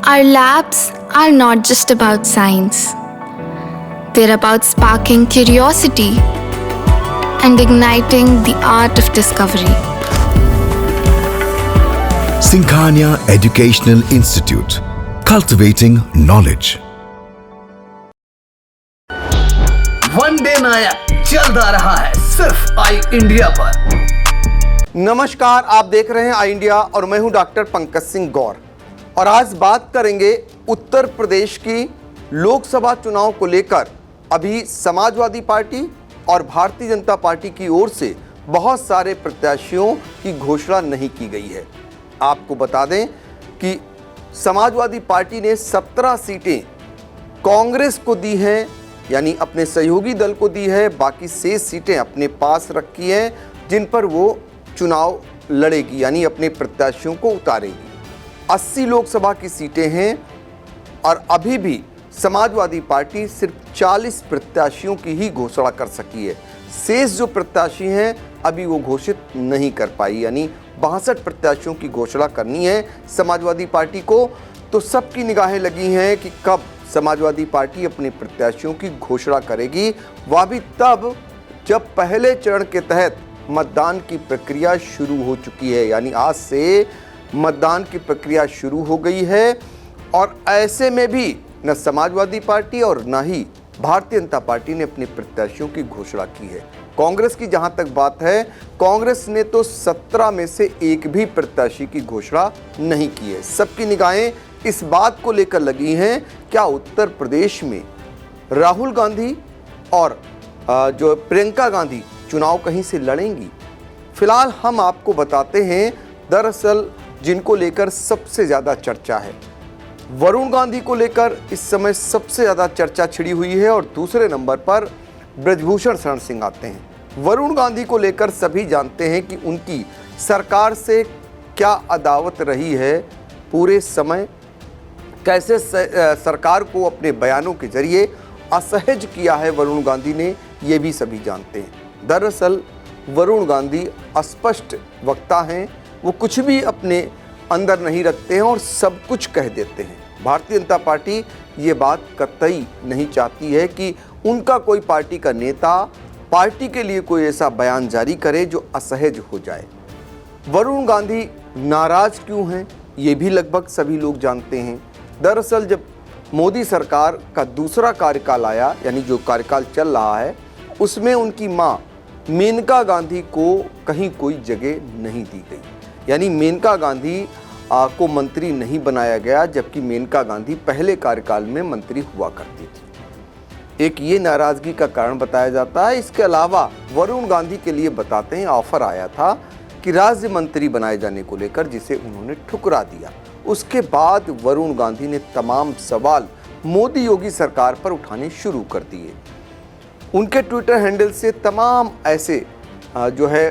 Our labs are not just about science. They're about sparking curiosity and igniting the art of discovery. Singhania Educational Institute, cultivating knowledge. One day नायक चलता रहा है सिर्फ आई India पर। नमस्कार, आप देख रहे हैं आई इंडिया और मैं हूं डॉक्टर पंकज सिंह गौर। और आज बात करेंगे उत्तर प्रदेश की लोकसभा चुनाव को लेकर। अभी समाजवादी पार्टी और भारतीय जनता पार्टी की ओर से बहुत सारे प्रत्याशियों की घोषणा नहीं की गई है। आपको बता दें कि समाजवादी पार्टी ने 17 सीटें कांग्रेस को दी हैं, यानी अपने सहयोगी दल को दी है। बाकी 6 सीटें अपने पास रखी हैं जिन पर वो चुनाव लड़ेगी, यानी अपने प्रत्याशियों को उतारेगी। 80 लोकसभा की सीटें हैं और अभी भी समाजवादी पार्टी सिर्फ 40 प्रत्याशियों की ही घोषणा कर सकी है। शेष जो प्रत्याशी हैं अभी वो घोषित नहीं कर पाई, यानी 62 प्रत्याशियों की घोषणा करनी है समाजवादी पार्टी को। तो सबकी निगाहें लगी हैं कि कब समाजवादी पार्टी अपने प्रत्याशियों की घोषणा करेगी, वह भी तब जब पहले चरण के तहत मतदान की प्रक्रिया शुरू हो चुकी है। यानी आज से मतदान की प्रक्रिया शुरू हो गई है और ऐसे में भी न समाजवादी पार्टी और न ही भारतीय जनता पार्टी ने अपने प्रत्याशियों की घोषणा की है। कांग्रेस की जहां तक बात है, कांग्रेस ने तो 17 में से एक भी प्रत्याशी की घोषणा नहीं की है। सबकी निगाहें इस बात को लेकर लगी हैं, क्या उत्तर प्रदेश में राहुल गांधी और जो प्रियंका गांधी चुनाव कहीं से लड़ेंगी। फिलहाल हम आपको बताते हैं दरअसल जिनको लेकर सबसे ज़्यादा चर्चा है। वरुण गांधी को लेकर इस समय सबसे ज़्यादा चर्चा छिड़ी हुई है और दूसरे नंबर पर ब्रजभूषण शरण सिंह आते हैं। वरुण गांधी को लेकर सभी जानते हैं कि उनकी सरकार से क्या अदावत रही है पूरे समय, कैसे सरकार को अपने बयानों के जरिए असहज किया है वरुण गांधी ने, ये भी सभी जानते हैं। दरअसल वरुण गांधी अस्पष्ट वक्ता हैं, वो कुछ भी अपने अंदर नहीं रखते हैं और सब कुछ कह देते हैं। भारतीय जनता पार्टी ये बात कतई नहीं चाहती है कि उनका कोई पार्टी का नेता पार्टी के लिए कोई ऐसा बयान जारी करे जो असहज हो जाए। वरुण गांधी नाराज क्यों हैं, ये भी लगभग सभी लोग जानते हैं। दरअसल जब मोदी सरकार का दूसरा कार्यकाल आया, यानी जो कार्यकाल चल रहा है, उसमें उनकी मां मेनका गांधी को कहीं कोई जगह नहीं दी गई, यानी मेनका गांधी को मंत्री नहीं बनाया गया, जबकि मेनका गांधी पहले कार्यकाल में मंत्री हुआ करती थी। एक ये नाराजगी का कारण बताया जाता है। इसके अलावा वरुण गांधी के लिए बताते हैं ऑफर आया था कि राज्य मंत्री बनाए जाने को लेकर, जिसे उन्होंने ठुकरा दिया। उसके बाद वरुण गांधी ने तमाम सवाल मोदी योगी सरकार पर उठाने शुरू कर दिए। उनके ट्विटर हैंडल से तमाम ऐसे जो है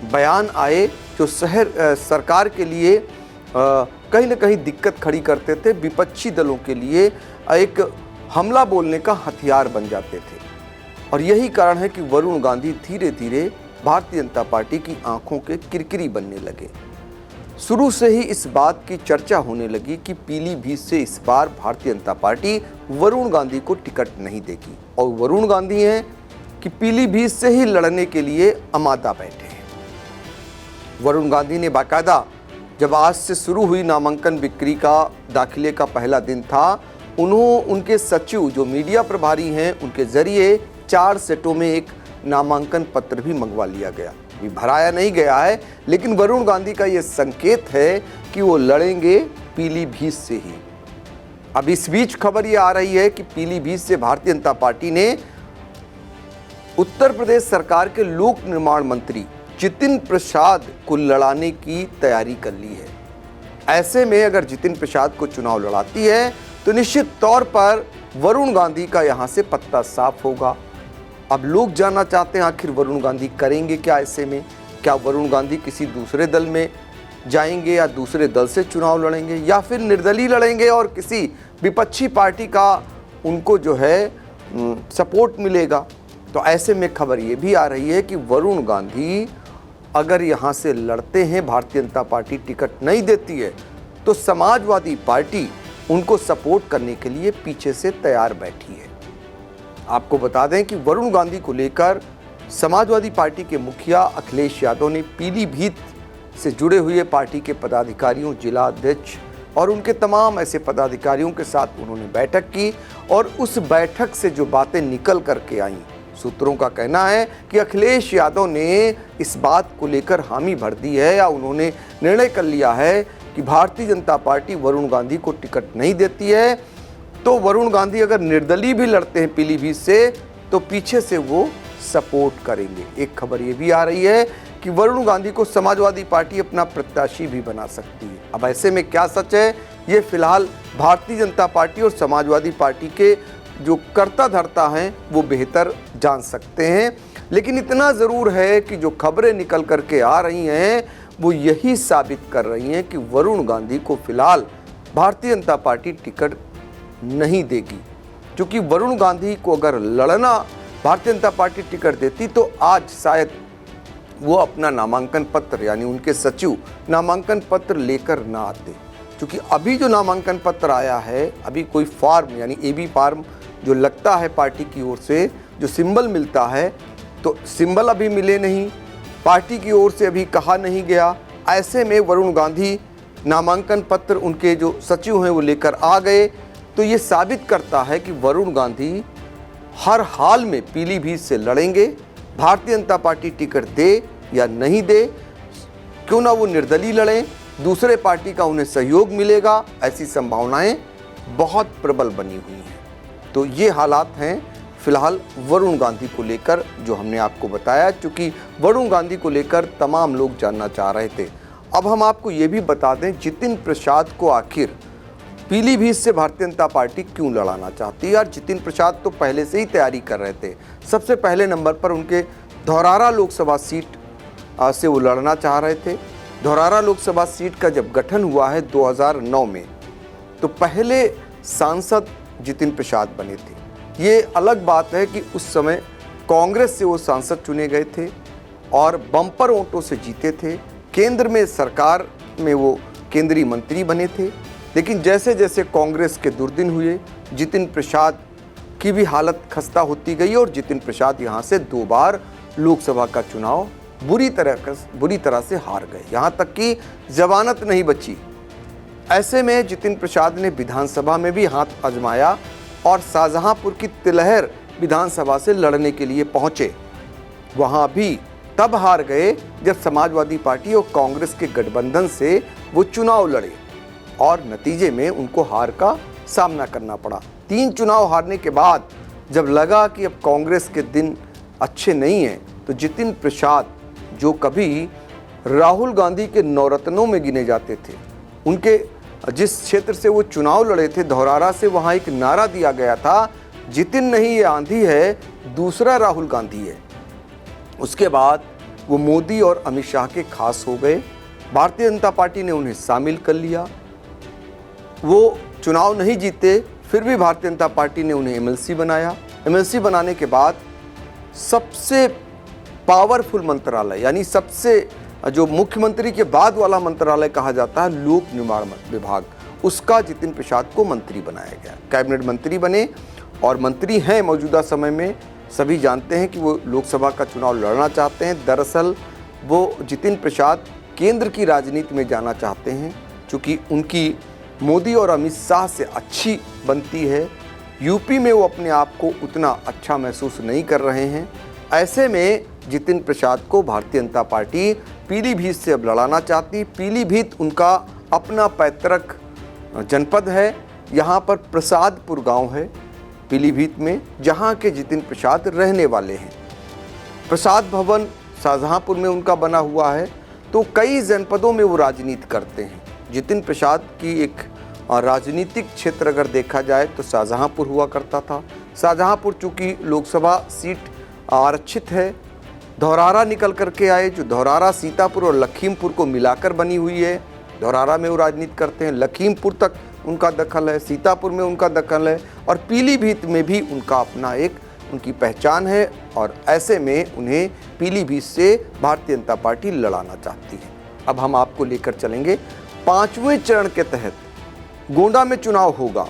बयान आए जो सरकार के लिए कहीं ना कहीं दिक्कत खड़ी करते थे, विपक्षी दलों के लिए एक हमला बोलने का हथियार बन जाते थे। और यही कारण है कि वरुण गांधी धीरे धीरे भारतीय जनता पार्टी की आंखों के किरकिरी बनने लगे। शुरू से ही इस बात की चर्चा होने लगी कि पीलीभीत से इस बार भारतीय जनता पार्टी वरुण गांधी को टिकट नहीं देगी, और वरुण गांधी हैं कि पीलीभीत से ही लड़ने के लिए अमादा बैठे हैं। वरुण गांधी ने बाकायदा, जब आज से शुरू हुई नामांकन बिक्री का दाखिले का पहला दिन था, उनके सचिव जो मीडिया प्रभारी हैं उनके जरिए 4 सेटों में एक नामांकन पत्र भी मंगवा लिया गया। भी भराया नहीं गया है, लेकिन वरुण गांधी का ये संकेत है कि वो लड़ेंगे पीलीभीत से ही। अब इस बीच खबर ये आ रही है कि पीलीभीत से भारतीय जनता पार्टी ने उत्तर प्रदेश सरकार के लोक निर्माण मंत्री जितिन प्रसाद को लड़ाने की तैयारी कर ली है। ऐसे में अगर जितिन प्रसाद को चुनाव लड़ाती है तो निश्चित तौर पर वरुण गांधी का यहां से पत्ता साफ होगा। अब लोग जानना चाहते हैं आखिर वरुण गांधी करेंगे क्या ऐसे में। क्या वरुण गांधी किसी दूसरे दल में जाएंगे या दूसरे दल से चुनाव लड़ेंगे, या फिर निर्दलीय लड़ेंगे और किसी विपक्षी पार्टी का उनको जो है सपोर्ट मिलेगा। तो ऐसे में खबर ये भी आ रही है कि वरुण गांधी अगर यहाँ से लड़ते हैं, भारतीय जनता पार्टी टिकट नहीं देती है, तो समाजवादी पार्टी उनको सपोर्ट करने के लिए पीछे से तैयार बैठी है। आपको बता दें कि वरुण गांधी को लेकर समाजवादी पार्टी के मुखिया अखिलेश यादव ने पीलीभीत से जुड़े हुए पार्टी के पदाधिकारियों, जिला अध्यक्ष और उनके तमाम ऐसे पदाधिकारियों के साथ उन्होंने बैठक की और उस बैठक से जो बातें निकल करके आईं, सूत्रों का कहना है कि अखिलेश यादव ने इस बात को लेकर हामी भर दी है या उन्होंने निर्णय कर लिया है कि भारतीय जनता पार्टी वरुण गांधी को टिकट नहीं देती है, तो वरुण गांधी अगर निर्दलीय भी लड़ते हैं पीलीभीत से तो पीछे से वो सपोर्ट करेंगे। एक खबर ये भी आ रही है कि वरुण गांधी को समाजवादी पार्टी अपना प्रत्याशी भी बना सकती है। अब ऐसे में क्या सच है, ये फिलहाल भारतीय जनता पार्टी और समाजवादी पार्टी के जो कर्ता धर्ता हैं वो बेहतर जान सकते हैं। लेकिन इतना ज़रूर है कि जो खबरें निकल करके आ रही हैं वो यही साबित कर रही हैं कि वरुण गांधी को फिलहाल भारतीय जनता पार्टी टिकट नहीं देगी, क्योंकि वरुण गांधी को अगर लड़ना भारतीय जनता पार्टी टिकट देती तो आज शायद वो अपना नामांकन पत्र यानी उनके सचिव नामांकन पत्र लेकर ना आते। क्योंकि अभी जो नामांकन पत्र आया है, अभी कोई फॉर्म यानी एबी फॉर्म जो लगता है पार्टी की ओर से, जो सिंबल मिलता है, तो सिंबल अभी मिले नहीं, पार्टी की ओर से अभी कहा नहीं गया। ऐसे में वरुण गांधी नामांकन पत्र उनके जो सचिव हैं वो लेकर आ गए, तो ये साबित करता है कि वरुण गांधी हर हाल में पीलीभीत से लड़ेंगे। भारतीय जनता पार्टी टिकट दे या नहीं दे, क्यों ना वो निर्दलीय लड़ें, दूसरे पार्टी का उन्हें सहयोग मिलेगा, ऐसी संभावनाएं बहुत प्रबल बनी हुई हैं। तो ये हालात हैं फिलहाल वरुण गांधी को लेकर जो हमने आपको बताया, क्योंकि वरुण गांधी को लेकर तमाम लोग जानना चाह रहे थे। अब हम आपको ये भी बता दें जितिन प्रसाद को आखिर पीलीभीत से भारतीय जनता पार्टी क्यों लड़ाना चाहती है। यार जितिन प्रसाद तो पहले से ही तैयारी कर रहे थे। सबसे पहले नंबर पर उनके धौरारा लोकसभा सीट से वो लड़ना चाह रहे थे। धौरारा लोकसभा सीट का जब गठन हुआ है 2009 में, तो पहले सांसद जितिन प्रसाद बने थे। ये अलग बात है कि उस समय कांग्रेस से वो सांसद चुने गए थे और बम्पर वोटों से जीते थे। केंद्र में सरकार में वो केंद्रीय मंत्री बने थे। लेकिन जैसे जैसे कांग्रेस के दुर्दिन हुए, जितिन प्रसाद की भी हालत खस्ता होती गई और जितिन प्रसाद यहाँ से 2 बार लोकसभा का चुनाव बुरी तरह से हार गए, यहाँ तक कि जमानत नहीं बची। ऐसे में जितिन प्रसाद ने विधानसभा में भी हाथ आजमाया और शाहजहांपुर की तिलहर विधानसभा से लड़ने के लिए पहुंचे। वहां भी तब हार गए जब समाजवादी पार्टी और कांग्रेस के गठबंधन से वो चुनाव लड़े और नतीजे में उनको हार का सामना करना पड़ा। 3 चुनाव हारने के बाद जब लगा कि अब कांग्रेस के दिन अच्छे नहीं हैं, तो जितिन प्रसाद जो कभी राहुल गांधी के नवरत्नों में गिने जाते थे, उनके जिस क्षेत्र से वो चुनाव लड़े थे धौरारा से, वहाँ एक नारा दिया गया था, जितिन नहीं ये आंधी है, दूसरा राहुल गांधी है। उसके बाद वो मोदी और अमित शाह के खास हो गए। भारतीय जनता पार्टी ने उन्हें शामिल कर लिया। वो चुनाव नहीं जीते, फिर भी भारतीय जनता पार्टी ने उन्हें एमएलसी बनाया। एमएलसी बनाने के बाद सबसे पावरफुल मंत्रालय यानी सबसे जो मुख्यमंत्री के बाद वाला मंत्रालय कहा जाता है लोक निर्माण विभाग, उसका जितिन प्रसाद को मंत्री बनाया गया। कैबिनेट मंत्री बने और मंत्री हैं मौजूदा समय में। सभी जानते हैं कि वो लोकसभा का चुनाव लड़ना चाहते हैं। दरअसल वो जितिन प्रसाद केंद्र की राजनीति में जाना चाहते हैं, क्योंकि उनकी मोदी और अमित शाह से अच्छी बनती है। यूपी में वो अपने आप को उतना अच्छा महसूस नहीं कर रहे हैं। ऐसे में जितिन प्रसाद को भारतीय जनता पार्टी पीलीभीत से अब लड़ाना चाहती। पीलीभीत उनका अपना पैतृक जनपद है। यहाँ पर प्रसादपुर गांव है पीलीभीत में, जहाँ के जितिन प्रसाद रहने वाले हैं। प्रसाद भवन शाहजहांपुर में उनका बना हुआ है। तो कई जनपदों में वो राजनीति करते हैं। जितिन प्रसाद की एक राजनीतिक क्षेत्र अगर देखा जाए तो शाहजहांपुर हुआ करता था। शाहजहांपुर चूँकि लोकसभा सीट आरक्षित है, धौरारा निकल करके आए, जो धौरारा सीतापुर और लखीमपुर को मिलाकर बनी हुई है। धौरारा में वो राजनीति करते हैं, लखीमपुर तक उनका दखल है, सीतापुर में उनका दखल है और पीलीभीत में भी उनका अपना एक उनकी पहचान है। और ऐसे में उन्हें पीलीभीत से भारतीय जनता पार्टी लड़ाना चाहती है। अब हम आपको लेकर चलेंगे 5वें चरण के तहत गोंडा में चुनाव होगा।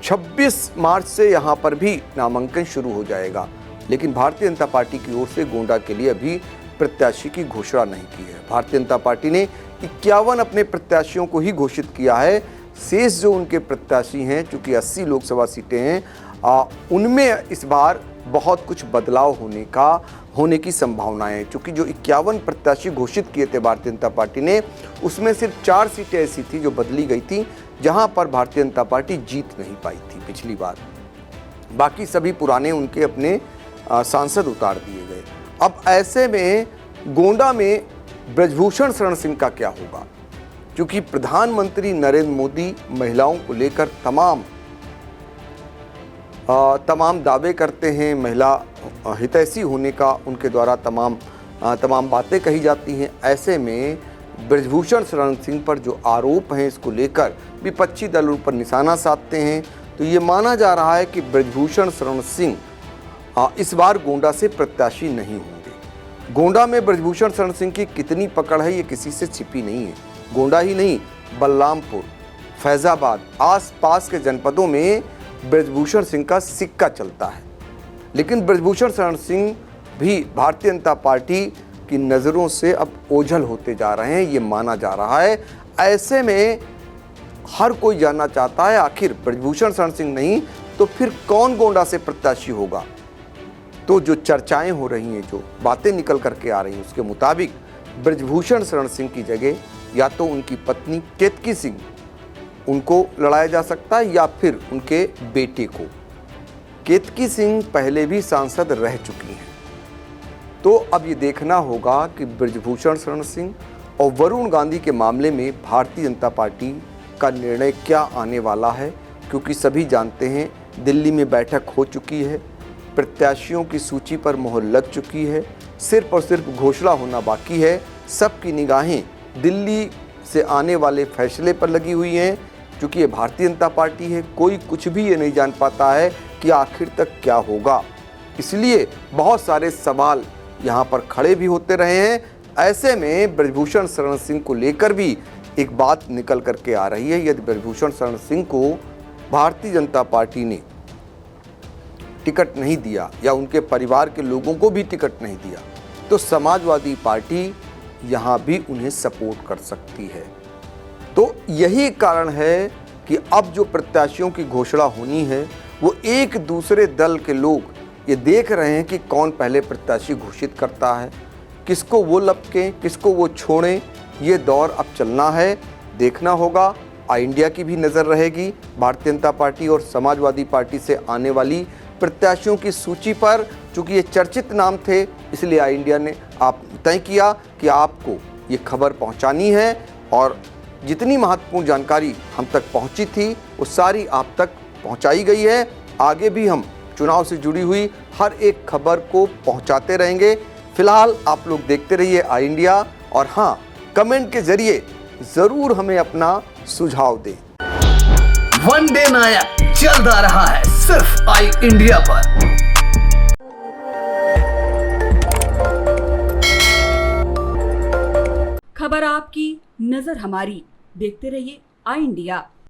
26 मार्च से यहां पर भी नामांकन शुरू हो जाएगा, लेकिन भारतीय जनता पार्टी की ओर से गोंडा के लिए अभी प्रत्याशी की घोषणा नहीं की है। भारतीय जनता पार्टी ने 51 अपने प्रत्याशियों को ही घोषित किया है। शेष जो उनके प्रत्याशी हैं, चूंकि 80 लोकसभा सीटें हैं, उनमें इस बार बहुत कुछ बदलाव होने की संभावनाएं हैं। चूंकि जो 51 प्रत्याशी घोषित किए थे भारतीय जनता पार्टी ने, उसमें सिर्फ 4 सीटें ऐसी थी जो बदली गई थी, जहां पर भारतीय जनता पार्टी जीत नहीं पाई थी पिछली बार। बाकी सभी पुराने उनके अपने सांसद उतार दिए गए। अब ऐसे में गोंडा में ब्रजभूषण शरण सिंह का क्या होगा? क्योंकि प्रधानमंत्री नरेंद्र मोदी महिलाओं को लेकर तमाम दावे करते हैं। महिला हितैषी होने का उनके द्वारा तमाम बातें कही जाती हैं। ऐसे में ब्रजभूषण शरण सिंह पर जो आरोप हैं, इसको लेकर विपक्षी दल उन पर निशाना साधते हैं। तो ये माना जा रहा है कि ब्रजभूषण शरण सिंह इस बार गोंडा से प्रत्याशी नहीं होंगे। गोंडा में ब्रजभूषण शरण सिंह की कितनी पकड़ है, ये किसी से छिपी नहीं है। गोंडा ही नहीं, बलरामपुर, फैजाबाद, आसपास के जनपदों में ब्रजभूषण सिंह का सिक्का चलता है। लेकिन ब्रजभूषण शरण सिंह भी भारतीय जनता पार्टी की नज़रों से अब ओझल होते जा रहे हैं, ये माना जा रहा है। ऐसे में हर कोई जानना चाहता है, आखिर ब्रजभूषण शरण सिंह नहीं तो फिर कौन गोंडा से प्रत्याशी होगा? तो जो चर्चाएं हो रही हैं, जो बातें निकल करके आ रही हैं, उसके मुताबिक ब्रजभूषण शरण सिंह की जगह या तो उनकी पत्नी केतकी सिंह, उनको लड़ाया जा सकता है, या फिर उनके बेटे को। केतकी सिंह पहले भी सांसद रह चुकी हैं। तो अब ये देखना होगा कि ब्रजभूषण शरण सिंह और वरुण गांधी के मामले में भारतीय जनता पार्टी का निर्णय क्या आने वाला है, क्योंकि सभी जानते हैं दिल्ली में बैठक हो चुकी है, प्रत्याशियों की सूची पर मोहर लग चुकी है, सिर्फ और सिर्फ घोषणा होना बाकी है। सबकी निगाहें दिल्ली से आने वाले फैसले पर लगी हुई हैं, क्योंकि ये भारतीय जनता पार्टी है। कोई कुछ भी ये नहीं जान पाता है कि आखिर तक क्या होगा, इसलिए बहुत सारे सवाल यहाँ पर खड़े भी होते रहे हैं। ऐसे में ब्रजभूषण शरण सिंह को लेकर भी एक बात निकल करके आ रही है। यदि ब्रजभूषण शरण सिंह को भारतीय जनता पार्टी ने टिकट नहीं दिया या उनके परिवार के लोगों को भी टिकट नहीं दिया, तो समाजवादी पार्टी यहाँ भी उन्हें सपोर्ट कर सकती है। तो यही कारण है कि अब जो प्रत्याशियों की घोषणा होनी है, वो एक दूसरे दल के लोग ये देख रहे हैं कि कौन पहले प्रत्याशी घोषित करता है, किसको वो लपकें, किसको वो छोड़ें। ये दौर अब चलना है, देखना होगा। आई इंडिया की भी नज़र रहेगी भारतीय जनता पार्टी और समाजवादी पार्टी से आने वाली प्रत्याशियों की सूची पर। चूँकि ये चर्चित नाम थे, इसलिए आई इंडिया ने तय किया कि आपको ये खबर पहुंचानी है, और जितनी महत्वपूर्ण जानकारी हम तक पहुंची थी वो सारी आप तक पहुंचाई गई है। आगे भी हम चुनाव से जुड़ी हुई हर एक खबर को पहुंचाते रहेंगे। फिलहाल आप लोग देखते रहिए आई इंडिया, और हाँ, कमेंट के जरिए ज़रूर हमें अपना सुझाव दें। वनडे नायक चलता रहा है सिर्फ आई इंडिया पर। खबर आपकी, नजर हमारी। देखते रहिए आई इंडिया।